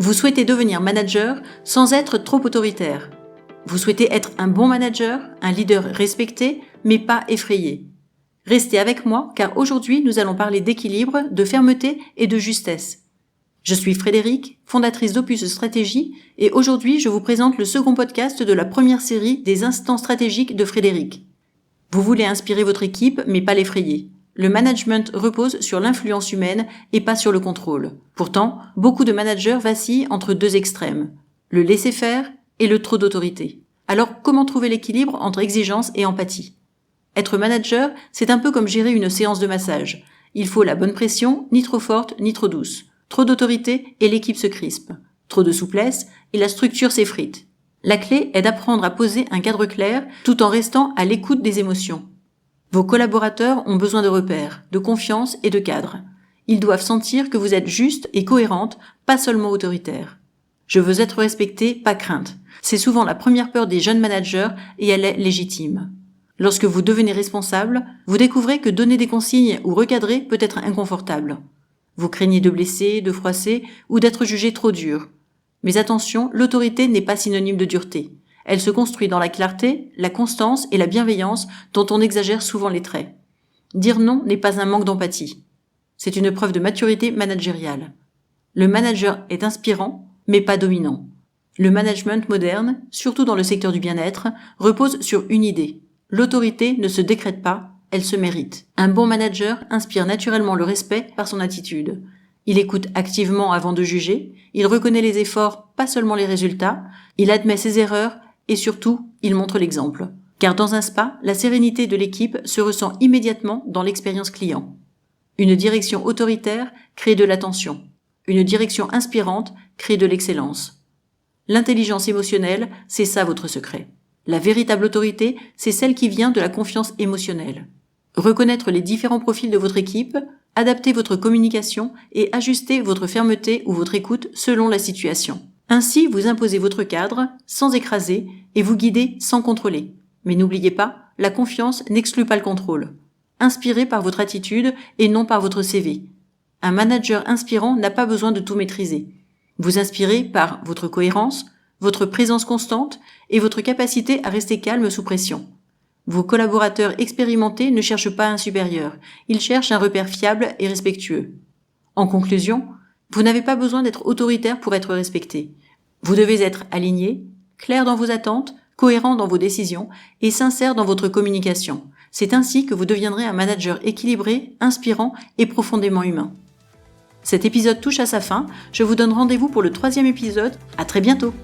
Vous souhaitez devenir manager sans être trop autoritaire. Vous souhaitez être un bon manager, un leader respecté, mais pas effrayé. Restez avec moi car aujourd'hui nous allons parler d'équilibre, de fermeté et de justesse. Je suis Frédéric, fondatrice d'Opus Stratégie et aujourd'hui je vous présente le second podcast de la première série des instants stratégiques de Frédéric. Vous voulez inspirer votre équipe mais pas l'effrayer. Le management repose sur l'influence humaine et pas sur le contrôle. Pourtant, beaucoup de managers vacillent entre deux extrêmes, le laisser-faire et le trop d'autorité. Alors, comment trouver l'équilibre entre exigence et empathie ? Être manager, c'est un peu comme gérer une séance de massage. Il faut la bonne pression, ni trop forte, ni trop douce. Trop d'autorité et l'équipe se crispe. Trop de souplesse et la structure s'effrite. La clé est d'apprendre à poser un cadre clair tout en restant à l'écoute des émotions. Vos collaborateurs ont besoin de repères, de confiance et de cadre. Ils doivent sentir que vous êtes juste et cohérente, pas seulement autoritaire. Je veux être respecté, pas crainte. C'est souvent la première peur des jeunes managers et elle est légitime. Lorsque vous devenez responsable, vous découvrez que donner des consignes ou recadrer peut être inconfortable. Vous craignez de blesser, de froisser ou d'être jugé trop dur. Mais attention, l'autorité n'est pas synonyme de dureté. Elle se construit dans la clarté, la constance et la bienveillance dont on exagère souvent les traits. Dire non n'est pas un manque d'empathie. C'est une preuve de maturité managériale. Le manager est inspirant, mais pas dominant. Le management moderne, surtout dans le secteur du bien-être, repose sur une idée. L'autorité ne se décrète pas, elle se mérite. Un bon manager inspire naturellement le respect par son attitude. Il écoute activement avant de juger, il reconnaît les efforts, pas seulement les résultats, il admet ses erreurs et surtout, il montre l'exemple. Car dans un spa, la sérénité de l'équipe se ressent immédiatement dans l'expérience client. Une direction autoritaire crée de la tension. Une direction inspirante crée de l'excellence. L'intelligence émotionnelle, c'est ça votre secret. La véritable autorité, c'est celle qui vient de la confiance émotionnelle. Reconnaître les différents profils de votre équipe, adapter votre communication et ajuster votre fermeté ou votre écoute selon la situation. Ainsi, vous imposez votre cadre sans écraser et vous guidez sans contrôler. Mais n'oubliez pas, la confiance n'exclut pas le contrôle. Inspirez par votre attitude et non par votre CV. Un manager inspirant n'a pas besoin de tout maîtriser. Vous inspirez par votre cohérence, votre présence constante et votre capacité à rester calme sous pression. Vos collaborateurs expérimentés ne cherchent pas un supérieur, ils cherchent un repère fiable et respectueux. En conclusion, vous n'avez pas besoin d'être autoritaire pour être respecté. Vous devez être aligné, clair dans vos attentes, cohérent dans vos décisions et sincère dans votre communication. C'est ainsi que vous deviendrez un manager équilibré, inspirant et profondément humain. Cet épisode touche à sa fin, je vous donne rendez-vous pour le 3e épisode, à très bientôt.